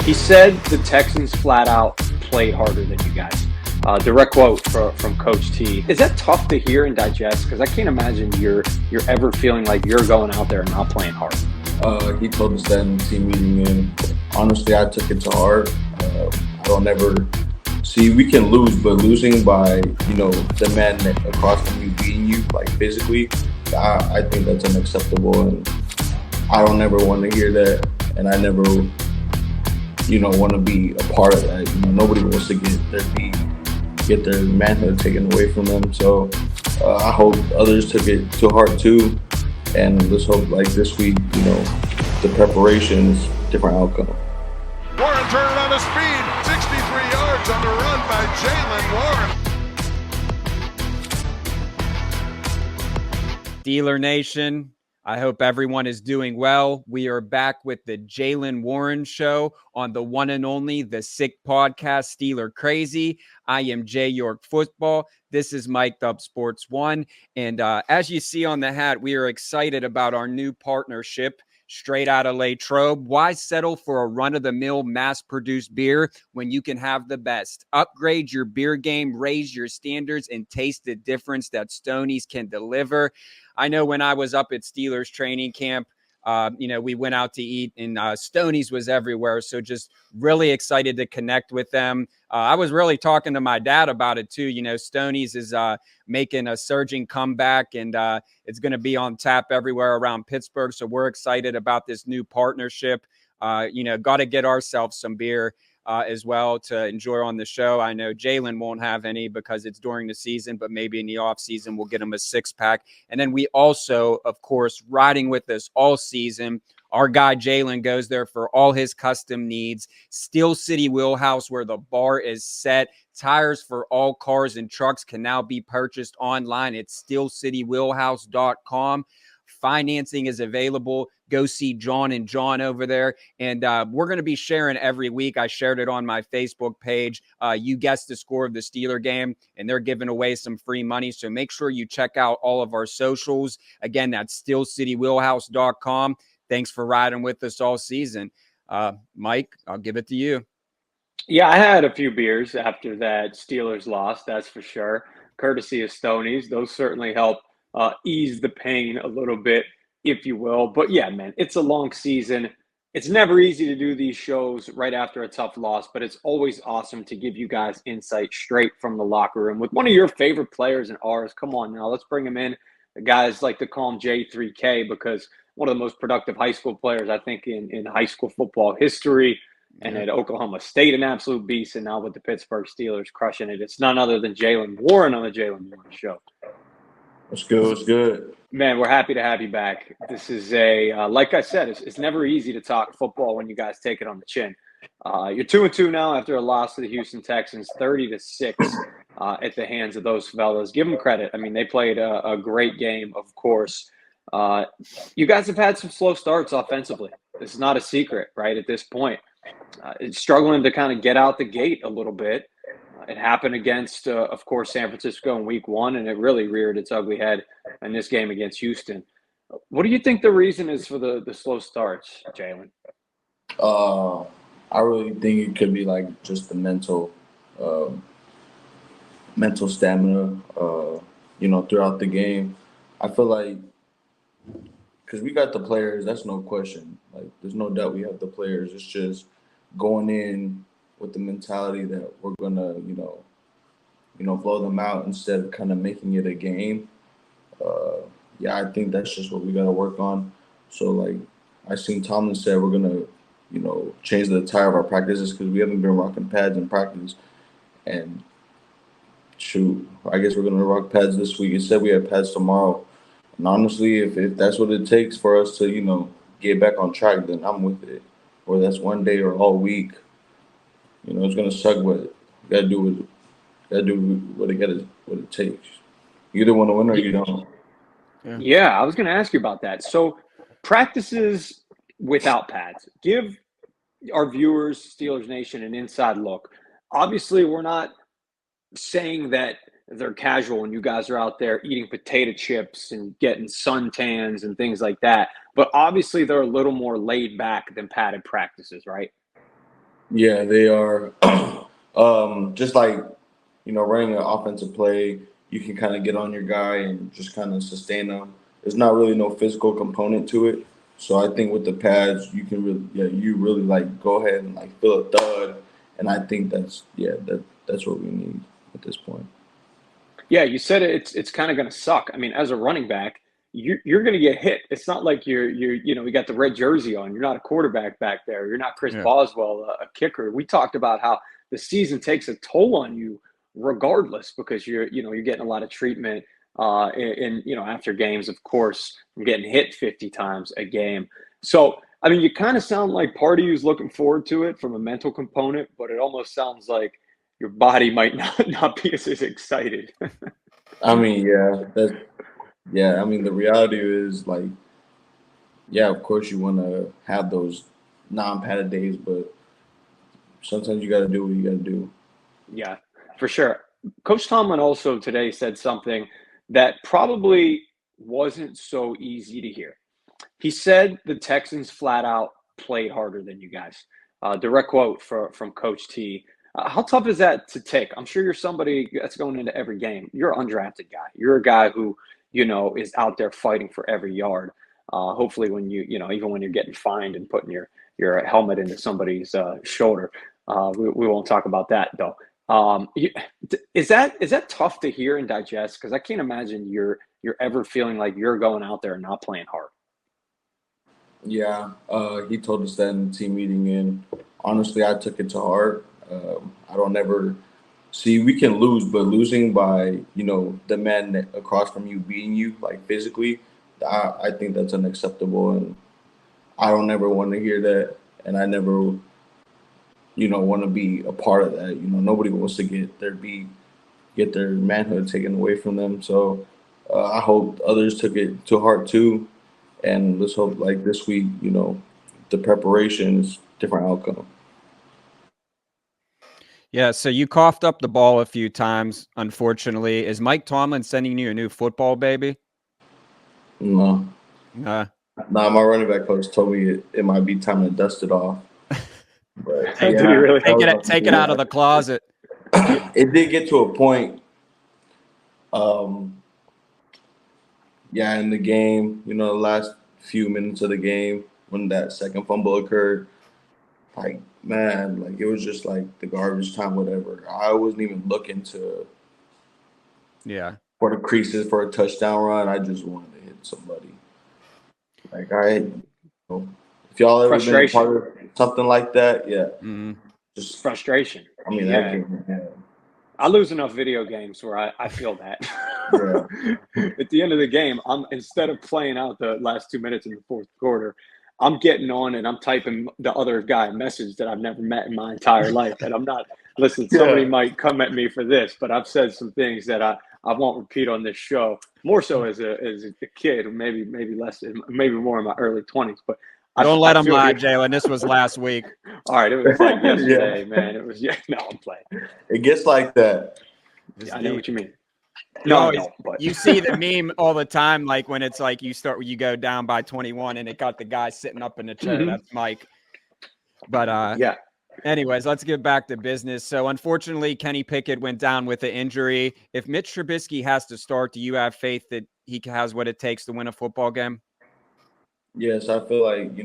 He said the Texans flat out played harder than you guys. Direct quote from Coach T. Is that tough to hear and digest? Because I can't imagine you're ever feeling like you're going out there and not playing hard. He told us that in the team meeting, and honestly, I took it to heart. I don't ever see we can lose, but losing by the man across from you beating you like physically, I think that's unacceptable, and I don't ever want to hear that, and I never want to be a part of that. Nobody wants to get their manhood taken away from them. So I hope others took it to heart too, and let's hope like this week, the preparations, different outcome. Warren turned on his speed, 63 yards on the run by Jaylen Warren. Steeler Nation, I hope everyone is doing well. We are back with the Jaylen Warren Show on the one and only The Sick Podcast, Steeler Crazy. I am Jay York Football. This is Mic'd Up Sports One. And as you see on the hat, we are excited about our new partnership. Straight out of Latrobe. Why settle for a run-of-the-mill mass-produced beer when you can have the best? Upgrade your beer game, raise your standards, and taste the difference that Stoney's can deliver. I know when I was up at Steelers training camp, we went out to eat, and Stoney's was everywhere. So just really excited to connect with them. I was really talking to my dad about it too. Stoney's is making a surging comeback, and it's going to be on tap everywhere around Pittsburgh. So we're excited about this new partnership. Got to get ourselves some beer as well to enjoy on the show. I know Jaylen won't have any because it's during the season, but maybe in the off season, we'll get him a 6-pack. And then we also, of course, riding with us all season, our guy Jaylen goes there for all his custom needs. Steel City Wheelhouse, where the bar is set. Tires for all cars and trucks can now be purchased online at steelcitywheelhouse.com. Financing is available. Go see John and John over there. And we're going to be sharing every week. I shared it on my Facebook page. You guessed the score of the Steeler game, and they're giving away some free money. So make sure you check out all of our socials. Again, that's steelcitywheelhouse.com. Thanks for riding with us all season. Mike, I'll give it to you. Yeah, I had a few beers after that Steelers loss, that's for sure. Courtesy of Stoney's. Those certainly help ease the pain a little bit, if you will. But yeah, man, it's a long season. It's never easy to do these shows right after a tough loss, but it's always awesome to give you guys insight straight from the locker room with one of your favorite players and ours. Come on now, let's bring him in. The guys like to call him J3K because one of the most productive high school players, I think, in high school football history. And at Oklahoma State, an absolute beast, and now with the Pittsburgh Steelers crushing it. It's none other than Jaylen Warren on the Jaylen Warren Show. What's good? What's good? Man, we're happy to have you back. This is like I said, it's never easy to talk football when you guys take it on the chin. You're 2-2 now after a loss to the Houston Texans, 30-6 at the hands of those fellas. Give them credit. I mean, they played a great game, of course. You guys have had some slow starts offensively. This is not a secret, right, at this point. It's struggling to kind of get out the gate a little bit. It happened against, of course, San Francisco in week 1, and it really reared its ugly head in this game against Houston. What do you think the reason is for the slow starts, Jaylen? I really think it could be like just the mental stamina, throughout the game. I feel like because we got the players, that's no question. Like, there's no doubt we have the players. It's just going in with the mentality that we're gonna, blow them out instead of kind of making it a game. I think that's just what we gotta work on. So, like, I seen Tomlin said we're gonna, change the attire of our practices because we haven't been rocking pads in practice. And shoot, I guess we're gonna rock pads this week. It said we have pads tomorrow. And honestly, if that's what it takes for us to, get back on track, then I'm with it. Whether that's one day or all week. It's gonna suck, but you gotta do what it takes. You either want to win or you don't. Yeah, I was gonna ask you about that. So practices without pads. Give our viewers, Steelers Nation, an inside look. Obviously, we're not saying that they're casual and you guys are out there eating potato chips and getting suntans and things like that. But obviously, they're a little more laid back than padded practices, right? Yeah, they are. Just like, running an offensive play, you can kind of get on your guy and just kind of sustain them. There's not really no physical component to it. So I think with the pads, you can really, yeah, you really like go ahead and like feel a thud. And I think that's what we need at this point. Yeah, you said it's kind of going to suck. I mean, as a running back, you're going to get hit. It's not like you got the red jersey on. You're not a quarterback back there. You're not Chris Yeah. Boswell, a kicker. We talked about how the season takes a toll on you regardless because you're getting a lot of treatment after games, of course, from getting hit 50 times a game. So, I mean, you kind of sound like part of you is looking forward to it from a mental component, but it almost sounds like your body might not be as excited. I mean, I mean, the reality is like, yeah, of course you want to have those non-padded days, but sometimes you got to do what you got to do. Yeah, for sure. Coach Tomlin also today said something that probably wasn't so easy to hear. He said the Texans flat out played harder than you guys. Direct quote from Coach T. How tough is that to take? I'm sure you're somebody that's going into every game. You're an undrafted guy. You're a guy who, is out there fighting for every yard. Hopefully when even when you're getting fined and putting your helmet into somebody's shoulder. We won't talk about that though. Is that tough to hear and digest? Because I can't imagine you're ever feeling like you're going out there and not playing hard. Yeah, he told us that in the team meeting, and honestly, I took it to heart. I don't ever see we can lose, but losing by the man across from you beating you like physically, I think that's unacceptable, and I don't ever want to hear that, and I never want to be a part of that. Nobody wants to get their manhood taken away from them. So I hope others took it to heart too, and let's hope like this week, the preparation is different outcome. Yeah, so you coughed up the ball a few times, unfortunately. Is Mike Tomlin sending you a new football, baby? No, Uh, nah, my running back coach told me it might be time to dust it off. But Did he really? take it out of the closet. It did get to a point. In the game, the last few minutes of the game when that second fumble occurred, like man, like it was just like the garbage time, whatever. I wasn't even looking Yeah. for the creases for a touchdown run. I just wanted to hit somebody. Like if y'all ever been a Frustration. part of something like that, yeah, Mm-hmm. just Frustration. I mean Yeah. that game. Yeah. I lose enough video games where I feel that. Yeah. At the end of the game, instead of playing out the last 2 minutes in the fourth quarter, I'm getting on and I'm typing the other guy a message that I've never met in my entire life. And I'm not, listen, somebody might come at me for this, but I've said some things that I won't repeat on this show, more so as a kid, maybe less, maybe more in my early 20s. But Don't let him lie, Jaylen. This was last week. All right, it was like yesterday, man. It was no, I'm playing. It gets like that. Yeah, I know what you mean. No, No, but you see the meme all the time, like when it's like you go down by 21 and it got the guy sitting up in the chair. Mhm. That's Mike. But yeah. anyways, let's get back to business. So unfortunately, Kenny Pickett went down with an injury. If Mitch Trubisky has to start, do you have faith that he has what it takes to win a football game? Yes, I feel like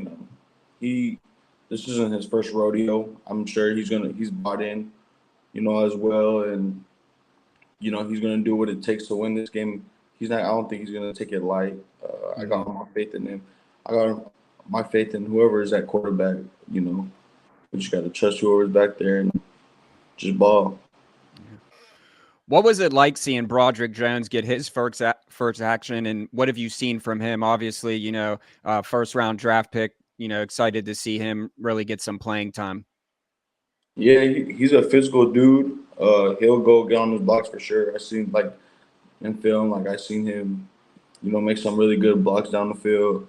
this isn't his first rodeo. I'm sure he's bought in, as well, and he's gonna do what it takes to win this game. I don't think he's gonna take it light. I got my faith in him. I got my faith in whoever is at quarterback. We just got to trust whoever's back there and just ball. What was it like seeing Broderick Jones get his first action, and what have you seen from him? Obviously, first round draft pick. Excited to see him really get some playing time. Yeah, he's a physical dude. He'll go get on his blocks for sure. I seen like in film, like I seen him, make some really good blocks down the field.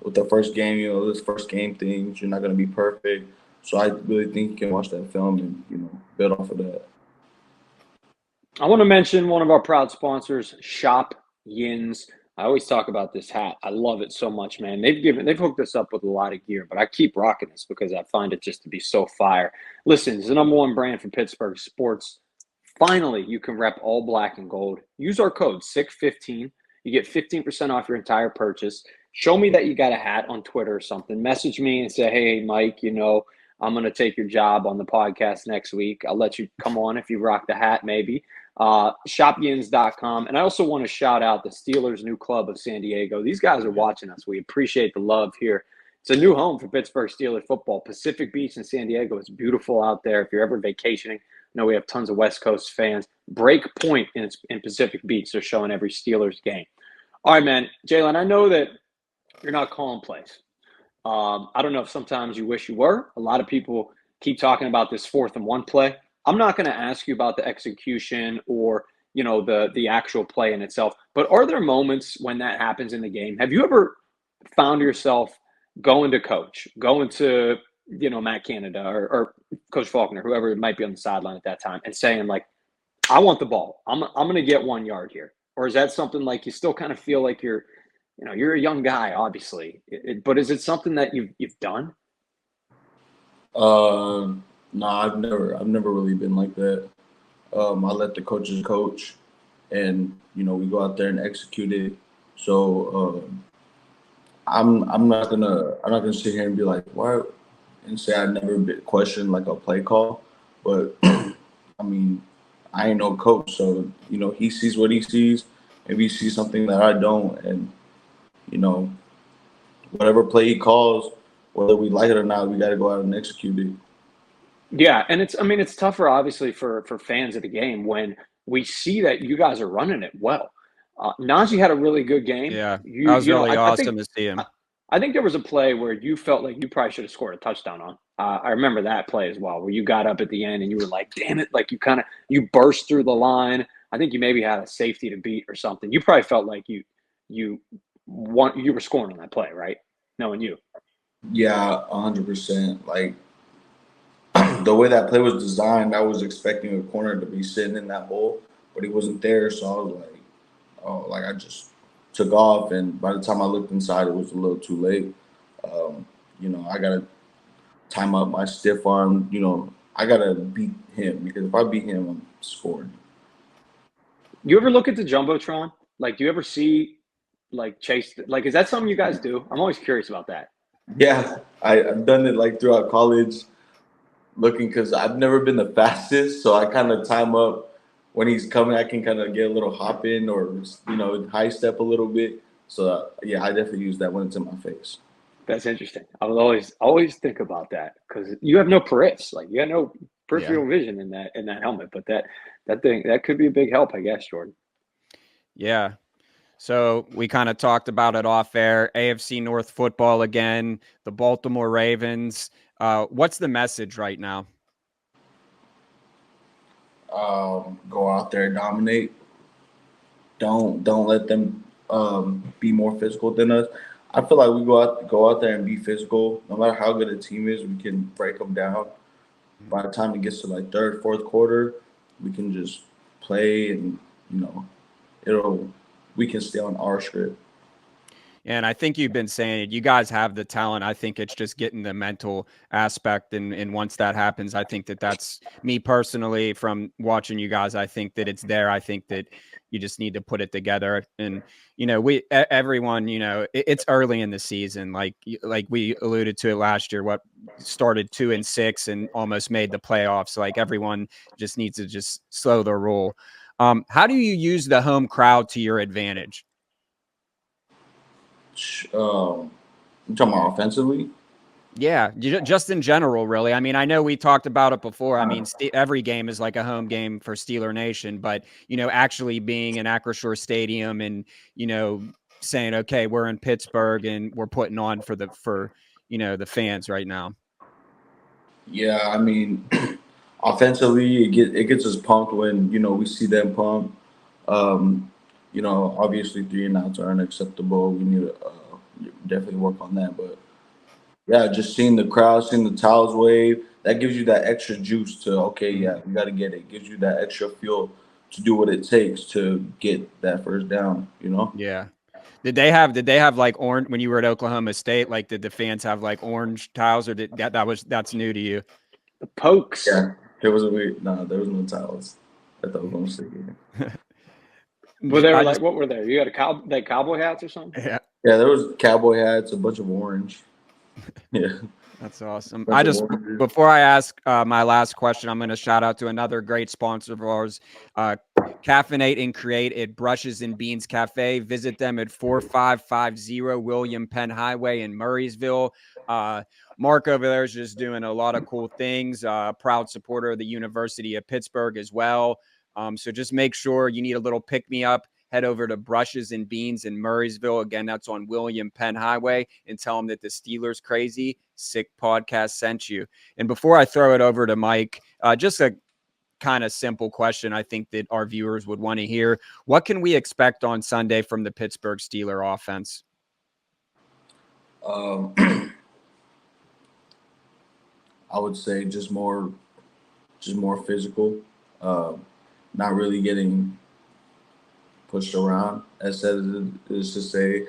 With the first game, this first game things, you're not gonna be perfect. So I really think you can watch that film and build off of that. I want to mention one of our proud sponsors, Shop Yins. I always talk about this hat. I love it so much, man. They've hooked us up with a lot of gear, but I keep rocking this because I find it just to be so fire. Listen, it's the number one brand for Pittsburgh sports. Finally, you can rep all black and gold. Use our code SICK15. You get 15% off your entire purchase. Show me that you got a hat on Twitter or something. Message me and say, hey, Mike, I'm going to take your job on the podcast next week. I'll let you come on if you rock the hat, maybe. Shopyins.com. And I also want to shout out the Steelers' new club of San Diego. These guys are watching us. We appreciate the love here. It's a new home for Pittsburgh Steelers football. Pacific Beach in San Diego is beautiful out there. If you're ever vacationing, I know we have tons of West Coast fans. Break Point in Pacific Beach, they're showing every Steelers game. All right, man. Jaylen, I know that you're not calling plays. I don't know if sometimes you wish you were. A lot of people keep talking about this 4th and 1 play. I'm not going to ask you about the execution or, the actual play in itself, but are there moments when that happens in the game? Have you ever found yourself going to coach, going to, Matt Canada or Coach Faulkner, whoever might be on the sideline at that time, and saying, like, I want the ball. I'm going to get 1 yard here? Or is that something like you still kind of feel like you're a young guy, obviously, but is it something that you've done? No, I've never really been like that. I let the coaches coach, and we go out there and execute it. So I'm not gonna sit here and be like, why, and say I never been questioned like a play call. But I mean, I ain't no coach, so he sees what he sees. Maybe he sees something that I don't, and whatever play he calls, whether we like it or not, we got to go out and execute it. Yeah, and it's tougher, obviously, for fans of the game when we see that you guys are running it well. Najee had a really good game. Yeah, that was really awesome to see him. I think there was a play where you felt like you probably should have scored a touchdown on. I remember that play as well, where you got up at the end and you were like, damn it, like you burst through the line. I think you maybe had a safety to beat or something. You probably felt like you were scoring on that play, right? Knowing you. Yeah, 100%. Like, the way that play was designed, I was expecting a corner to be sitting in that hole, but he wasn't there. So I was like, oh, like I just took off. And by the time I looked inside, it was a little too late. I got to time up my stiff arm. I got to beat him, because if I beat him, I'm scoring. You ever look at the Jumbotron? Like, do you ever see, like, Chase? Like, is that something you guys do? I'm always curious about that. Yeah, I've done it like throughout college. Looking, because I've never been the fastest, so I kind of time up when he's coming. I can kind of get a little hop in or high step a little bit. So yeah, I definitely use that when it's in my face. That's interesting. I would always think about that because you have no periffs, like you have no peripheral vision in that helmet. But that could be a big help, I guess, Jordan. Yeah. So we kind of talked about it off air. AFC North football again. The Baltimore Ravens. What's the message right now? Go out there and dominate. Don't let them be more physical than us. I feel like we go out there and be physical. No matter how good a team is, we can break them down. By the time it gets to like third, fourth quarter, we can just play, and we can stay on our script. And I think you've been saying it. You guys have the talent. I think it's just getting the mental aspect. And once that happens, I think that's me personally from watching you guys. I think that it's there. I think that you just need to put it together. And, everyone, it's early in the season. Like we alluded to it last year, what started 2-6 and almost made the playoffs. Like everyone just needs to just slow their roll. How do you use the home crowd to your advantage? You talking about offensively? Yeah, just in general, really. I mean, I know we talked about it before. I mean, every game is like a home game for Steeler Nation, but, actually being in Acrisure Stadium and, saying, okay, we're in Pittsburgh and we're putting on for the fans right now. Yeah, I mean, offensively, it gets us pumped when, we see them pumped. Obviously 3 and outs are unacceptable. We need to definitely work on that. But yeah, just seeing the crowd, seeing the towels wave, that gives you that extra juice to, okay, yeah, we got to get it. It gives you that extra fuel to do what it takes to get that first down, Yeah. Did they have like orange when you were at Oklahoma State? Like, did the fans have like orange towels, or that's new to you? The Pokes. Yeah, there was no towels at the Oklahoma State game. Well, they were like, what were there? You had cowboy hats or something? Yeah. Yeah, there was cowboy hats, a bunch of orange. Yeah. That's awesome. Before I ask my last question, I'm going to shout out to another great sponsor of ours, Caffeinate and Create at Brushes and Beans Cafe. Visit them at 4550 William Penn Highway in Murraysville. Mark over there is just doing a lot of cool things. Proud supporter of the University of Pittsburgh as well. So just make sure you need a little pick-me-up. Head over to Brushes and Beans in Murraysville. Again, that's on William Penn Highway, and tell them that the Steelers Crazy Sick Podcast sent you. And before I throw it over to Mike, just a kind of simple question I think that our viewers would want to hear. What can we expect on Sunday from the Pittsburgh Steelers offense? I would say just more physical, not really getting pushed around, as said is to say.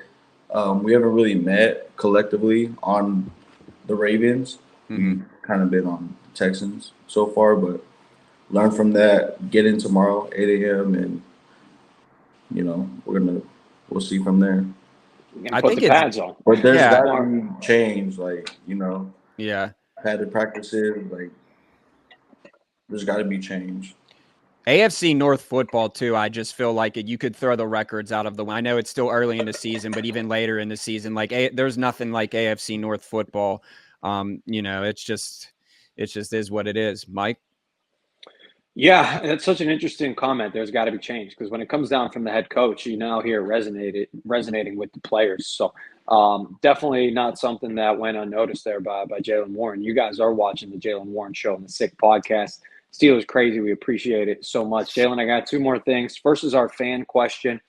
We haven't really met collectively on the Ravens. We've kind of been on Texans so far, but learn from that, get in tomorrow, 8 a.m., and, we'll see from there. I think the pads on. But there's got to be change, Yeah. Padded practices, there's got to be change. AFC North football, too, I just feel like you could throw the records out of the way. I know it's still early in the season, but even later in the season, there's nothing like AFC North football. It's just is what it is. Mike? Yeah, that's such an interesting comment. There's got to be change, because when it comes down from the head coach, you now hear resonating with the players. So definitely not something that went unnoticed there by Jaylen Warren. You guys are watching the Jaylen Warren Show on the Sick Podcast. Steelers Crazy. We appreciate it so much. Jaylen, I got two more things. First is our fan question.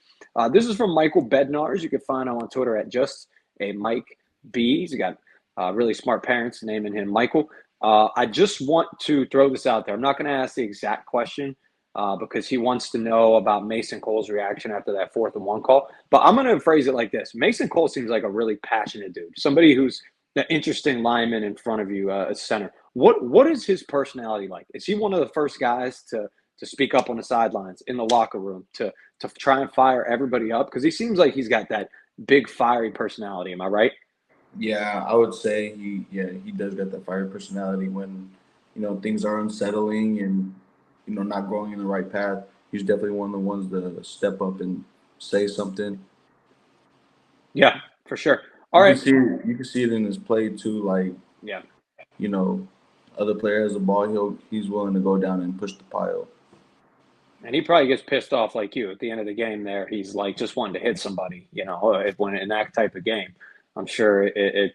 This is from Michael Bednars. You can find him on Twitter at just a Mike B. He's got really smart parents naming him Michael. I just want to throw this out there. I'm not going to ask the exact question because he wants to know about Mason Cole's reaction after that 4th and 1 call. But I'm going to phrase it like this. Mason Cole seems like a really passionate dude, somebody who's an interesting lineman in front of you, a center. What is his personality like? Is he one of the first guys to speak up on the sidelines, in the locker room, to try and fire everybody up? Because he seems like he's got that big fiery personality. Am I right? Yeah, I would say he does got that fiery personality when, things are unsettling and, not going in the right path. He's definitely one of the ones to step up and say something. Yeah, for sure. All right. You can see it in his play too. Other player has the ball, he's willing to go down and push the pile. And he probably gets pissed off like you at the end of the game there. He's like just wanting to hit somebody, when in that type of game. I'm sure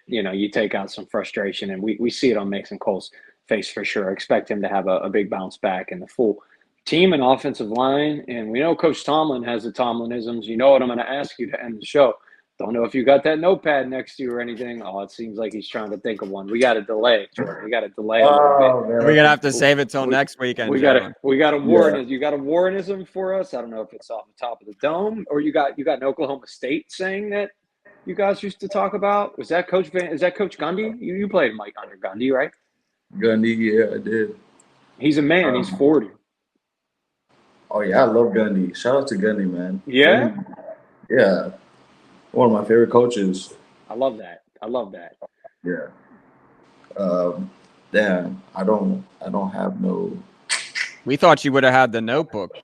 you take out some frustration, and we see it on Mason Cole's face for sure. I expect him to have a big bounce back in the full team and offensive line. And we know Coach Tomlin has the Tomlinisms. You know what I'm going to ask you to end the show. Don't know if you got that notepad next to you or anything. Oh, it seems like he's trying to think of one. We got to delay, Jordan. We got to delay a little bit. We're going to have to save it till next weekend. We got a Warrenism. You got a Warrenism for us? I don't know if it's off the top of the dome, or you got an Oklahoma State saying that you guys used to talk about. Is that Coach Gundy? You played Mike under Gundy, right? Gundy, yeah, I did. He's a man. He's 40. Oh, yeah, I love Gundy. Shout out to Gundy, man. Yeah? Yeah. One of my favorite coaches. I love that. Yeah. Damn, I don't have no. We thought you would have had the notebook.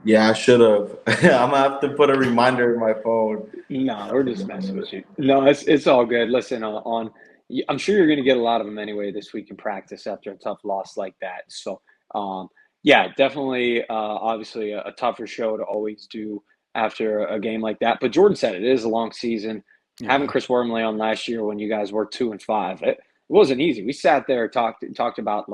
Yeah, I should have. I'm gonna have to put a reminder in my phone. No, we're just messing with you. No, it's all good. Listen, I'm sure you're going to get a lot of them anyway this week in practice after a tough loss like that. So, yeah, definitely, obviously a tougher show to always do after a game like that. But Jordan said it is a long season. Yeah. Having Chris Wormley on last year when you guys were 2-5, it wasn't easy. We sat there, talked about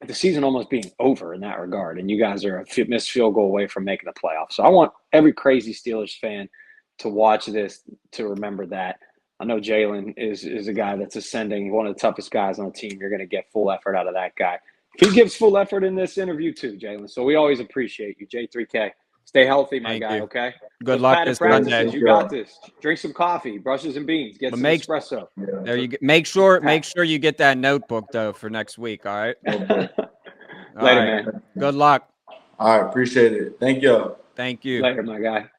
the season almost being over in that regard, and you guys are a missed field goal away from making the playoffs. So I want every crazy Steelers fan to watch this, to remember that. I know Jaylen is a guy that's ascending, one of the toughest guys on the team. You're going to get full effort out of that guy. He gives full effort in this interview too, Jaylen. So we always appreciate you. J3K, Stay healthy, my Thank guy, you. okay? Good Those luck padded this Sunday. practices, you got this. Drink some coffee, brushes and beans, get But some espresso. there you go. Make sure you get that notebook though for next week. All right. Notebook. All Later, right. man. Good luck. All right, appreciate it. Thank you. Thank you. Later, my guy.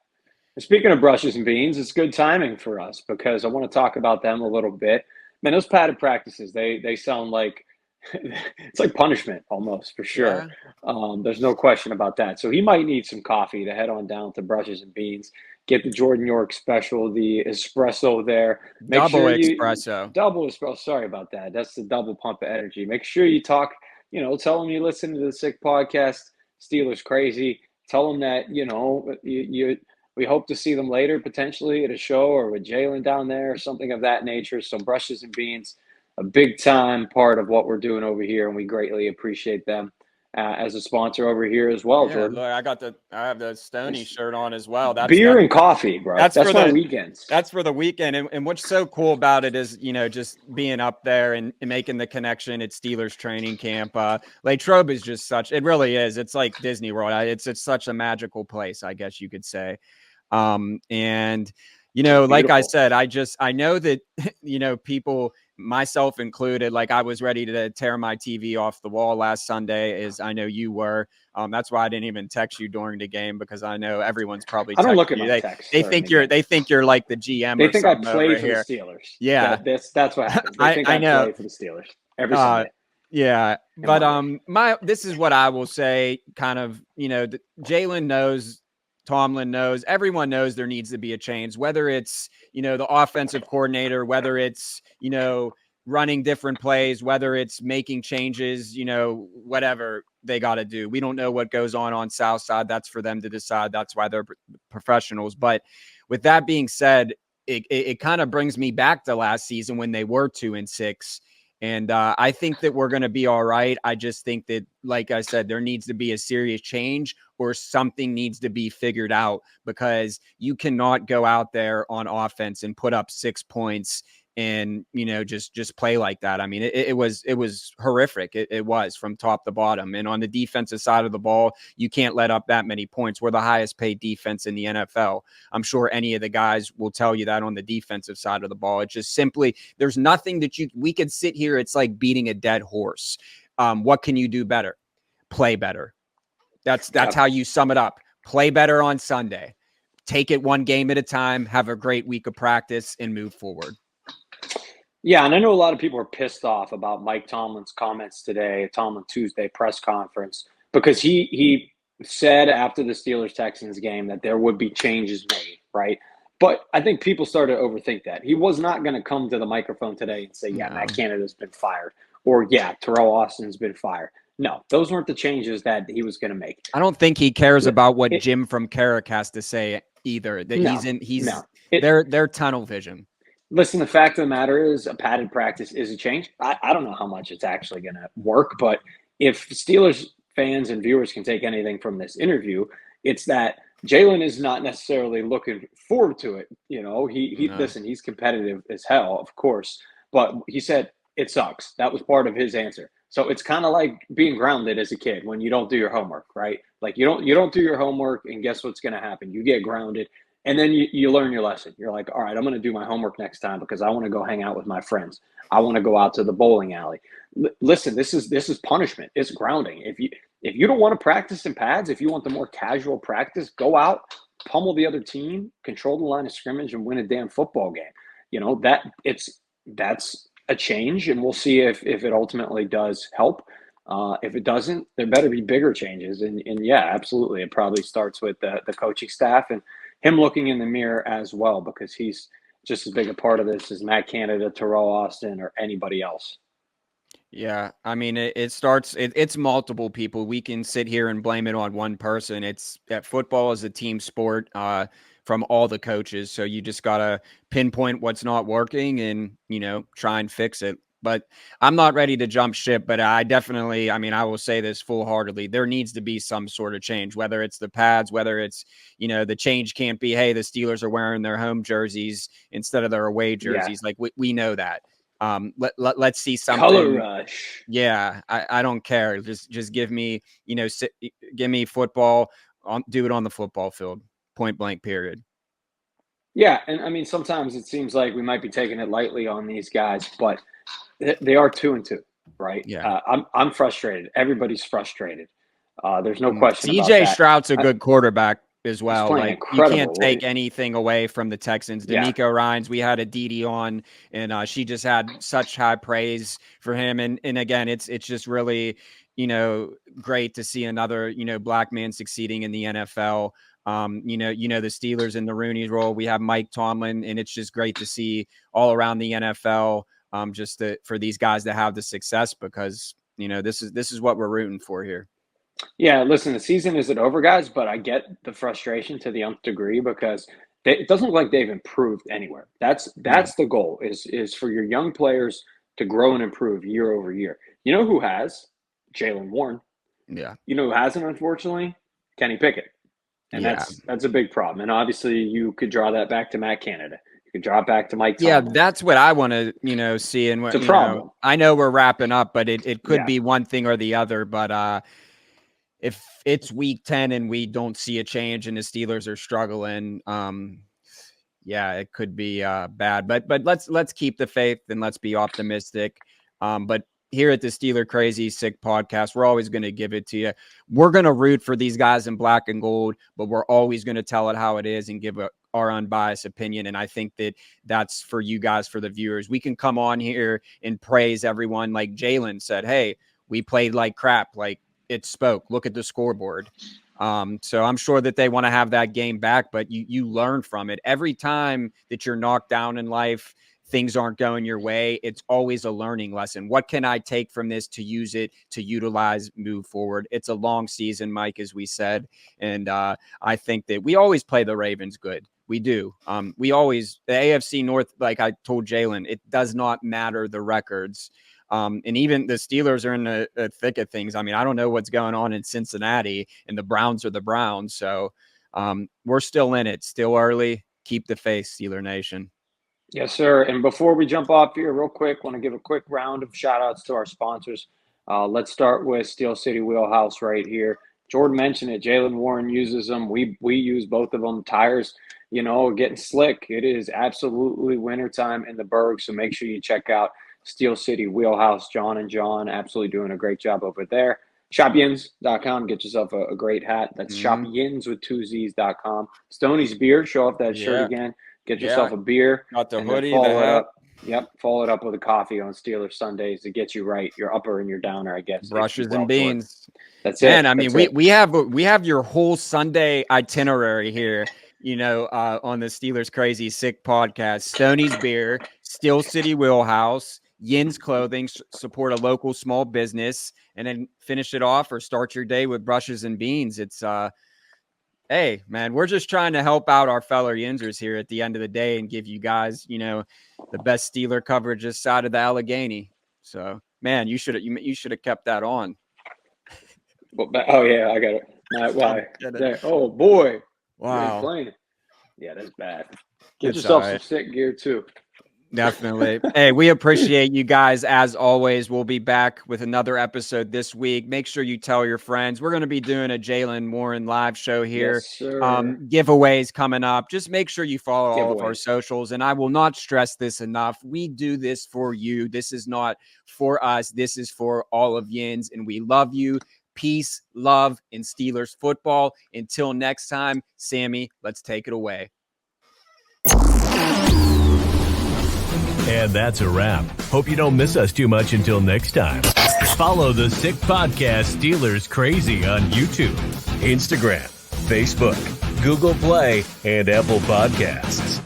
Speaking of brushes and beans, it's good timing for us because I want to talk about them a little bit. Man, those padded practices, they sound like it's like punishment almost for sure. Yeah. There's no question about that. So he might need some coffee to head on down to Brushes and Beans. Get the Jordan York special, the espresso there. Make Double sure you espresso. double espresso. Sorry about that. That's the double pump of energy. Make sure you talk. Tell them you listen to the Sick Podcast. Steelers Crazy. Tell them that we hope to see them later potentially at a show or with Jaylen down there or something of that nature. So Brushes and Beans, a big time part of what we're doing over here, and we greatly appreciate them as a sponsor over here as well, Yeah, Jordan. look, I have the Stoney shirt on as well. Beer and coffee, bro. That's for my the weekends. That's for the weekend. And what's so cool about it is, just being up there and making the connection at Steelers training camp. Latrobe is just it really is. It's like Disney World. It's such a magical place, I guess you could say. And like I said, I know that, people, myself included, like I was ready to tear my TV off the wall last Sunday, as I know you were. That's why I didn't even text you during the game, because I know everyone's probably I don't look at you. my texts. They think you're like the GM. They think I play for here. the Steelers. Yeah, that's what happens. They think I know. play for the Steelers every Sunday. Yeah, but this is what I will say. Kind of, Jaylen knows. Tomlin knows, everyone knows there needs to be a change, whether it's, the offensive coordinator, whether it's, running different plays, whether it's making changes, whatever they got to do. We don't know what goes on South Side. That's for them to decide. That's why they're professionals. But with that being said, it kind of brings me back to last season when they were 2-6. And I think that we're going to be all right. I just think that, like I said, there needs to be a serious change, or something needs to be figured out, because you cannot go out there on offense and put up 6 points and, just play like that. I mean, it was horrific. It was from top to bottom. And on the defensive side of the ball, you can't let up that many points. We're the highest paid defense in the NFL. I'm sure any of the guys will tell you that on the defensive side of the ball. It's just simply, there's nothing that we could sit here. It's like beating a dead horse. What can you do better? Play better. That's how you sum it up. Play better on Sunday. Take it one game at a time. Have a great week of practice and move forward. Yeah, and I know a lot of people are pissed off about Mike Tomlin's comments today, Tomlin Tuesday press conference, because he said after the Steelers-Texans game that there would be changes made, right? But I think people started to overthink that. He was not going to come to the microphone today and say, yeah, Matt Canada's been fired, or yeah, Terrell Austin's been fired. No, those weren't the changes that he was going to make. I don't think he cares about what Jim from Carrick has to say either. That they're tunnel vision. Listen, the fact of the matter is a padded practice is a change. I don't know how much it's actually going to work, but if Steelers fans and viewers can take anything from this interview, it's that Jaylen is not necessarily looking forward to it. Listen, he's competitive as hell, of course, but he said it sucks. That was part of his answer. So it's kind of like being grounded as a kid when you don't do your homework, right? Like you don't do your homework, and guess what's going to happen? You get grounded. And then you learn your lesson. You're like, all right, I'm going to do my homework next time because I want to go hang out with my friends. I want to go out to the bowling alley. Listen, this is punishment. It's grounding. If you don't want to practice in pads, if you want the more casual practice, go out, pummel the other team, control the line of scrimmage, and win a damn football game. That's a change, and we'll see if it ultimately does help. If it doesn't, there better be bigger changes. And yeah, absolutely, it probably starts with the coaching staff and him looking in the mirror as well, because he's just as big a part of this as Matt Canada, Terrell Austin, or anybody else. Yeah, I mean, it's multiple people. We can sit here and blame it on one person. It's that football is a team sport from all the coaches. So you just got to pinpoint what's not working and, try and fix it. But I'm not ready to jump ship, but I will say this full-heartedly. There needs to be some sort of change, whether it's the pads, whether it's, the change can't be, hey, the Steelers are wearing their home jerseys instead of their away jerseys. Yeah. Like we know that. Let's see something. Color rush. Yeah, I don't care. Just give me, give me football. do it on the football field, point blank, period. Yeah, and I mean, sometimes it seems like we might be taking it lightly on these guys, but they are 2-2, right? Yeah. I'm frustrated. Everybody's frustrated. There's no question about CJ that. Stroud's a good quarterback as well. playing Like, you can't incredible. take anything away from the Texans. Yeah. D'Amico Ryans, we had a Didi on, and she just had such high praise for him. And again, it's just really, great to see another, black man succeeding in the NFL. The Steelers in the Rooney's role. We have Mike Tomlin, and it's just great to see all around the NFL, for these guys to have the success, because this is what we're rooting for here. Yeah, listen, the season isn't over, guys, but I get the frustration to the nth degree, because it doesn't look like they've improved anywhere. That's the goal, is for your young players to grow and improve year over year. You know who has? Jaylen Warren. Yeah. You know who hasn't, unfortunately? Kenny Pickett. And that's a big problem. And obviously you could draw that back to Matt Canada. You could draw it back to Mike Tomlin. Yeah, that's what I want to, see. And it's a problem. I know we're wrapping up, but it could be one thing or the other. But if it's week 10 and we don't see a change and the Steelers are struggling, it could be bad. But let's keep the faith and let's be optimistic. But here at the Steeler Crazy Sick Podcast, we're always going to give it to you. We're going to root for these guys in black and gold, but we're always going to tell it how it is and give our unbiased opinion. And I think that's for you guys, for the viewers. We can come on here and praise everyone. Like Jaylen said, hey, we played like crap. Like, it spoke. Look at the scoreboard. So I'm sure that they want to have that game back, but you learn from it. Every time that you're knocked down in life, things aren't going your way, it's always a learning lesson. What can I take from this to use it, to utilize, move forward? It's a long season, Mike, as we said. And I think that we always play the Ravens good. We do. The AFC North, like I told Jaylen, it does not matter the records. And even the Steelers are in the thick of things. I mean, I don't know what's going on in Cincinnati, and the Browns are the Browns. So we're still in it, still early. Keep the faith, Steeler Nation. Yes, sir. And before we jump off here real quick, want to give a quick round of shout outs to our sponsors. Let's start with Steel City Wheelhouse right here. Jordan mentioned it. Jaylen Warren uses them. We use both of them. Tires, getting slick. It is absolutely wintertime in the Berg, so make sure you check out Steel City Wheelhouse. John and John absolutely doing a great job over there. Shopyins.com. Get yourself a great hat. That's shopyins with 2Zs.com. Stoney's beer. Show off that shirt again. Get yourself a beer. Got the and hoodie, follow the it hat. up. Yep. Follow it up with a coffee on Steelers Sundays to get you right. Your upper and your downer, I guess. Brushes and beans. That's it. Man, I mean, we have your whole Sunday itinerary here, on the Steelers Crazy Sick Podcast. Stoney's beer, Steel City Wheelhouse, Yin's Clothing, support a local small business, and then finish it off or start your day with brushes and beans. It's hey, man, we're just trying to help out our fellow Yinzers here at the end of the day and give you guys, the best Steeler coverage this side of the Allegheny. So, man, you should have kept that on. Oh yeah, I got it. Why? Oh boy! Wow, playing it. Yeah, that's bad. Get yourself some sick gear too. Definitely. Hey, we appreciate you guys as always. We'll be back with another episode this week. Make sure you tell your friends. We're going to be doing a Jaylen Warren live show here. Yes, sir. Giveaways coming up. Just make sure you follow all of our socials. And I will not stress this enough. We do this for you. This is not for us. This is for all of Yins, and we love you. Peace, love, and Steelers football. Until next time, Sammy, let's take it away. And that's a wrap. Hope you don't miss us too much until next time. Follow the Sick Podcast Steelers Crazy on YouTube, Instagram, Facebook, Google Play, and Apple Podcasts.